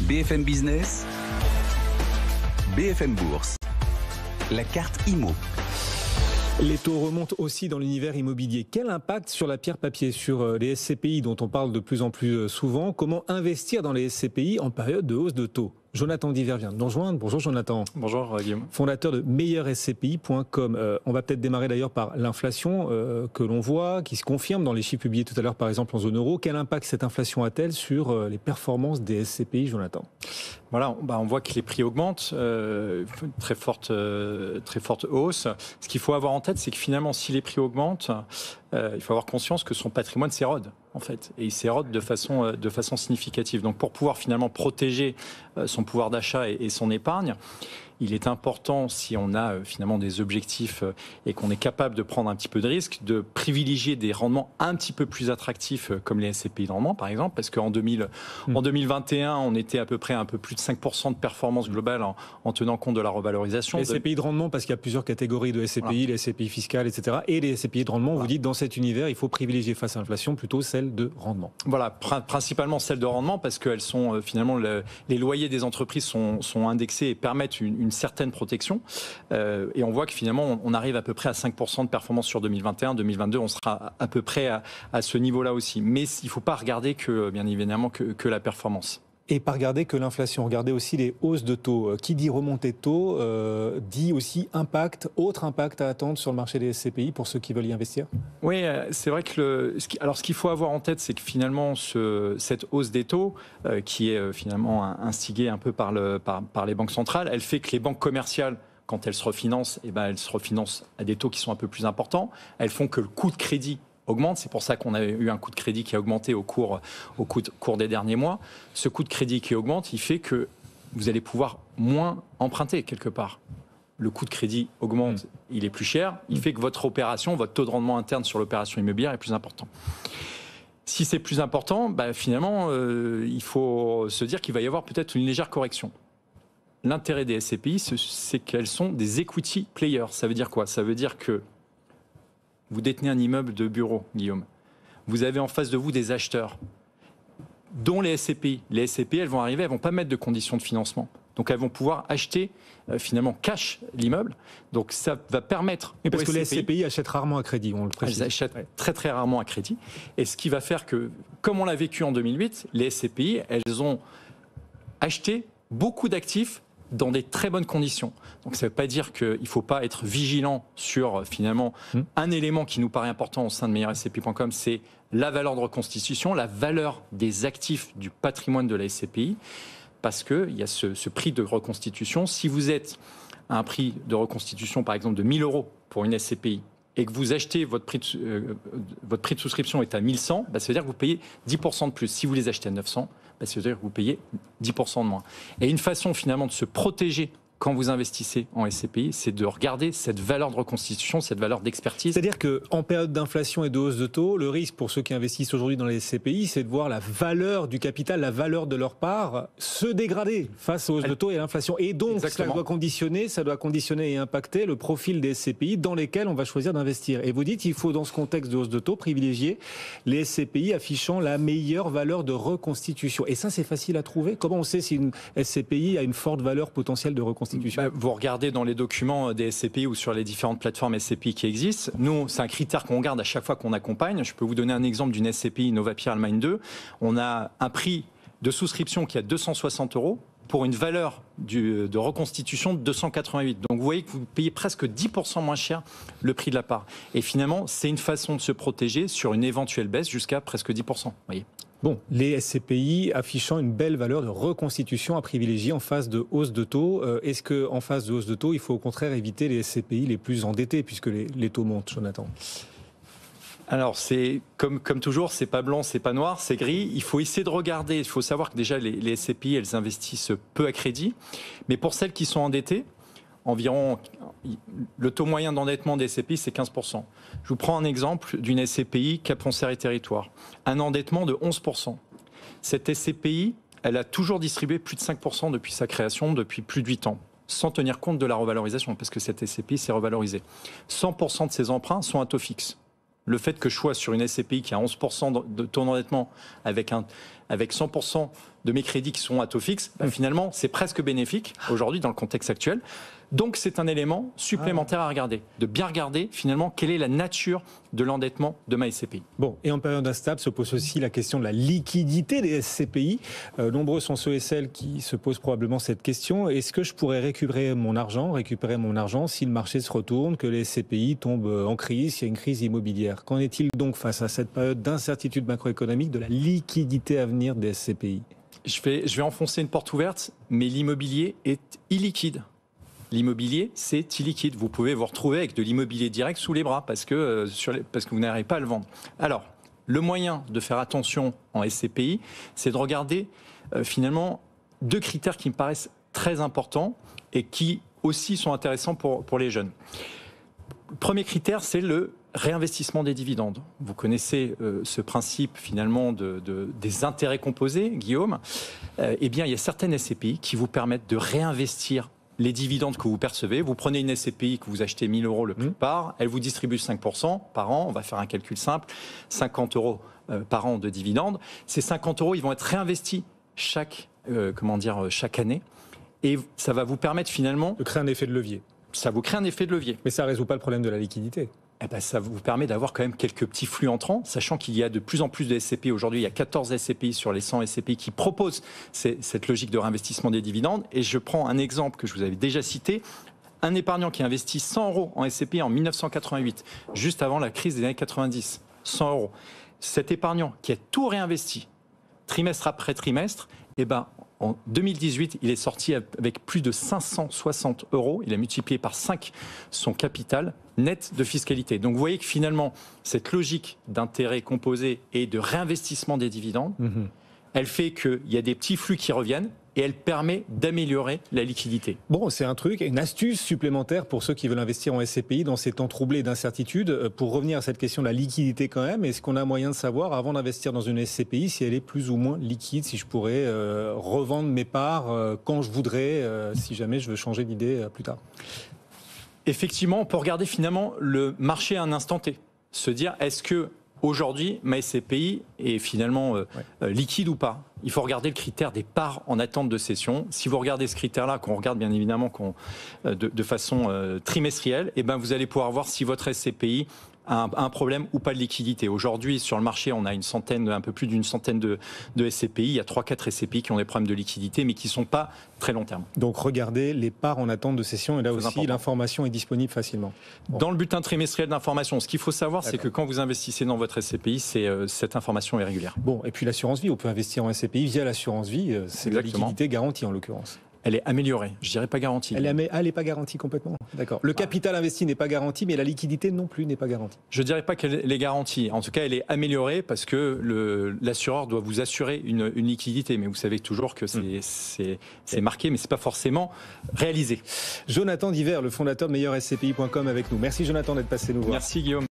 BFM Business, BFM Bourse, la carte IMO. Les taux remontent aussi dans l'univers immobilier. Quel impact sur la pierre papier, sur les SCPI dont on parle de plus en plus souvent? Comment investir dans les SCPI en période de hausse de taux? Jonathan Diver vient de nous rejoindre. Bonjour Jonathan. Bonjour Guillaume. Fondateur de meilleurscpi.com. On va peut-être démarrer d'ailleurs par l'inflation que l'on voit, qui se confirme dans les chiffres publiés tout à l'heure par exemple en zone euro. Quel impact cette inflation a-t-elle sur les performances des SCPI, Jonathan? Voilà, on voit que les prix augmentent, très forte hausse. Ce qu'il faut avoir en tête, c'est que finalement, si les prix augmentent, il faut avoir conscience que son patrimoine s'érode, en fait. Et il s'érode de façon significative. Donc, pour pouvoir finalement protéger son pouvoir d'achat et son épargne, il est important, si on a finalement des objectifs et qu'on est capable de prendre un petit peu de risque, de privilégier des rendements un petit peu plus attractifs comme les SCPI de rendement, par exemple, parce qu'en 2021, on était à peu près un peu plus de 5% de performance globale en tenant compte de la revalorisation. Les SCPI de rendement, parce qu'il y a plusieurs catégories de SCPI, voilà. Les SCPI fiscales, etc. Et les SCPI de rendement, voilà. Vous dites, dans cet univers, il faut privilégier face à l'inflation plutôt celle de rendement. Voilà, principalement celle de rendement, parce qu'elles sont finalement, les loyers des entreprises sont indexés et permettent une certaine protection. Et on voit que finalement, on arrive à peu près à 5% de performance sur 2021. 2022, on sera à peu près à ce niveau-là aussi. Mais il ne faut pas regarder bien évidemment que la performance. Et pas regarder que l'inflation, regardez aussi les hausses de taux. Qui dit remontée de taux, dit aussi autre impact à attendre sur le marché des SCPI pour ceux qui veulent y investir? Oui, c'est vrai que ce qu'il faut avoir en tête, c'est que finalement, cette hausse des taux, qui est finalement instigée un peu par les banques centrales, elle fait que les banques commerciales, quand elles se refinancent, elles se refinancent à des taux qui sont un peu plus importants. Elles font que le coût de crédit augmente. C'est pour ça qu'on a eu un coût de crédit qui a augmenté au cours des derniers mois. Ce coût de crédit qui augmente, il fait que vous allez pouvoir moins emprunter quelque part. Le coût de crédit augmente, il est plus cher. Il fait que votre taux de rendement interne sur l'opération immobilière est plus important. Si c'est plus important, finalement, il faut se dire qu'il va y avoir peut-être une légère correction. L'intérêt des SCPI, c'est qu'elles sont des equity players. Ça veut dire quoi? Ça veut dire que vous détenez un immeuble de bureau, Guillaume. Vous avez en face de vous des acheteurs, dont les SCPI. Les SCPI, elles vont arriver, elles ne vont pas mettre de conditions de financement. Donc, elles vont pouvoir acheter, finalement, cash l'immeuble. Donc, ça va permettre... Mais parce que les SCPI achètent rarement à crédit, on le précise. Elles achètent très, très rarement à crédit. Et ce qui va faire que, comme on l'a vécu en 2008, les SCPI, elles ont acheté beaucoup d'actifs dans des très bonnes conditions. Donc ça ne veut pas dire qu'il ne faut pas être vigilant sur finalement un élément qui nous paraît important au sein de meilleurscpi.com, c'est la valeur de reconstitution, la valeur des actifs du patrimoine de la SCPI, parce qu'il y a ce prix de reconstitution. Si vous êtes à un prix de reconstitution par exemple de 1 000 euros pour une SCPI, et que vous achetez, votre prix de souscription est à 1 100, ça veut dire que vous payez 10% de plus. Si vous les achetez à 900, ça veut dire que vous payez 10% de moins. Et une façon finalement de se protéger quand vous investissez en SCPI, c'est de regarder cette valeur de reconstitution, cette valeur d'expertise. C'est-à-dire qu'en période d'inflation et de hausse de taux, le risque pour ceux qui investissent aujourd'hui dans les SCPI, c'est de voir la valeur du capital, la valeur de leur part se dégrader face aux hausses de taux et à l'inflation. Et donc, ça doit conditionner et impacter le profil des SCPI dans lesquels on va choisir d'investir. Et vous dites qu'il faut, dans ce contexte de hausse de taux, privilégier les SCPI affichant la meilleure valeur de reconstitution. Et ça, c'est facile à trouver. Comment on sait si une SCPI a une forte valeur potentielle de reconstitution? Vous regardez dans les documents des SCPI ou sur les différentes plateformes SCPI qui existent. Nous, c'est un critère qu'on regarde à chaque fois qu'on accompagne. Je peux vous donner un exemple d'une SCPI Novapierre Allemagne 2. On a un prix de souscription qui est à 260 euros pour une valeur de reconstitution de 288. Donc vous voyez que vous payez presque 10% moins cher le prix de la part. Et finalement, c'est une façon de se protéger sur une éventuelle baisse jusqu'à presque 10%. Vous voyez. Bon, les SCPI affichant une belle valeur de reconstitution à privilégier en phase de hausse de taux. Est-ce qu'en phase de hausse de taux, il faut au contraire éviter les SCPI les plus endettés puisque les taux montent, Jonathan? Alors, c'est comme toujours, c'est pas blanc, c'est pas noir, c'est gris. Il faut essayer de regarder. Il faut savoir que déjà, les SCPI, elles investissent peu à crédit. Mais pour celles qui sont endettées, le taux moyen d'endettement des SCPI, c'est 15%. Je vous prends un exemple d'une SCPI Cap Foncière et Territoire. Un endettement de 11%. Cette SCPI, elle a toujours distribué plus de 5% depuis sa création, depuis plus de 8 ans, sans tenir compte de la revalorisation, parce que cette SCPI s'est revalorisée. 100% de ses emprunts sont à taux fixe. Le fait que je sois sur une SCPI qui a 11% de taux d'endettement avec avec 100% de mes crédits qui sont à taux fixe, finalement, c'est presque bénéfique aujourd'hui dans le contexte actuel. Donc, c'est un élément supplémentaire à regarder, de bien regarder finalement quelle est la nature de l'endettement de ma SCPI. Bon, et en période instable se pose aussi la question de la liquidité des SCPI. Nombreux sont ceux et celles qui se posent probablement cette question. Est-ce que je pourrais récupérer mon argent si le marché se retourne, que les SCPI tombent en crise, s'il y a une crise immobilière? Qu'en est-il donc face à cette période d'incertitude macroéconomique de la liquidité à venir des SCPI? Je vais enfoncer une porte ouverte, mais l'immobilier est illiquide. L'immobilier, c'est illiquide. Vous pouvez vous retrouver avec de l'immobilier direct sous les bras parce que vous n'arrivez pas à le vendre. Alors, le moyen de faire attention en SCPI, c'est de regarder finalement 2 critères qui me paraissent très importants et qui aussi sont intéressants pour les jeunes. Le premier critère, c'est le réinvestissement des dividendes. Vous connaissez ce principe finalement des intérêts composés, Guillaume. Eh bien, il y a certaines SCPI qui vous permettent de réinvestir les dividendes que vous percevez. Vous prenez une SCPI que vous achetez 1 000 € le prix par, elle vous distribue 5% par an. On va faire un calcul simple, 50 € par an de dividendes. Ces 50 €, ils vont être réinvestis chaque année. Et ça va vous permettre finalement de créer un effet de levier. Ça vous crée un effet de levier. Mais ça ne résout pas le problème de la liquidité. Eh ben, ça vous permet d'avoir quand même quelques petits flux entrants, sachant qu'il y a de plus en plus de SCPI. Aujourd'hui, il y a 14 SCPI sur les 100 SCPI qui proposent cette logique de réinvestissement des dividendes. Et je prends un exemple que je vous avais déjà cité. Un épargnant qui investit 100 € en SCPI en 1988, juste avant la crise des années 90. 100 €. Cet épargnant qui a tout réinvesti, trimestre après trimestre, eh ben, en 2018, il est sorti avec plus de 560 €. Il a multiplié par 5 son capital net de fiscalité. Donc vous voyez que finalement, cette logique d'intérêt composé et de réinvestissement des dividendes, elle fait qu'il y a des petits flux qui reviennent et elle permet d'améliorer la liquidité. Bon, c'est un truc, une astuce supplémentaire pour ceux qui veulent investir en SCPI dans ces temps troublés d'incertitude. Pour revenir à cette question de la liquidité quand même, est-ce qu'on a moyen de savoir, avant d'investir dans une SCPI, si elle est plus ou moins liquide, si je pourrais revendre mes parts quand je voudrais, si jamais je veux changer d'idée plus tard? Effectivement, on peut regarder finalement le marché à un instant T. Se dire, est-ce que aujourd'hui, ma SCPI est finalement liquide ou pas? Il faut regarder le critère des parts en attente de cession. Si vous regardez ce critère-là, qu'on regarde bien évidemment de façon trimestrielle, eh ben vous allez pouvoir voir si votre SCPI a un problème ou pas de liquidité. Aujourd'hui, sur le marché, on a un peu plus d'une centaine de SCPI. Il y a 3-4 SCPI qui ont des problèmes de liquidité, mais qui ne sont pas très long terme. Donc regardez les parts en attente de cession, et là aussi l'information est disponible facilement. Bon. Dans le bulletin trimestriel d'information, ce qu'il faut savoir, c'est que quand vous investissez dans votre SCPI, cette information est régulière. Bon, et puis l'assurance vie, on peut investir en SCPI via l'assurance vie, c'est la liquidité garantie en l'occurrence. Elle est améliorée, je dirais pas garantie. Elle n'est pas garantie complètement. D'accord. Le capital investi n'est pas garanti, mais la liquidité non plus n'est pas garantie. Je dirais pas qu'elle est garantie. En tout cas, elle est améliorée parce que l'assureur doit vous assurer une liquidité. Mais vous savez toujours que c'est marqué, mais c'est pas forcément réalisé. Jonathan Diver, le fondateur de meilleurscpi.com avec nous. Merci Jonathan d'être passé nous voir. Merci Guillaume.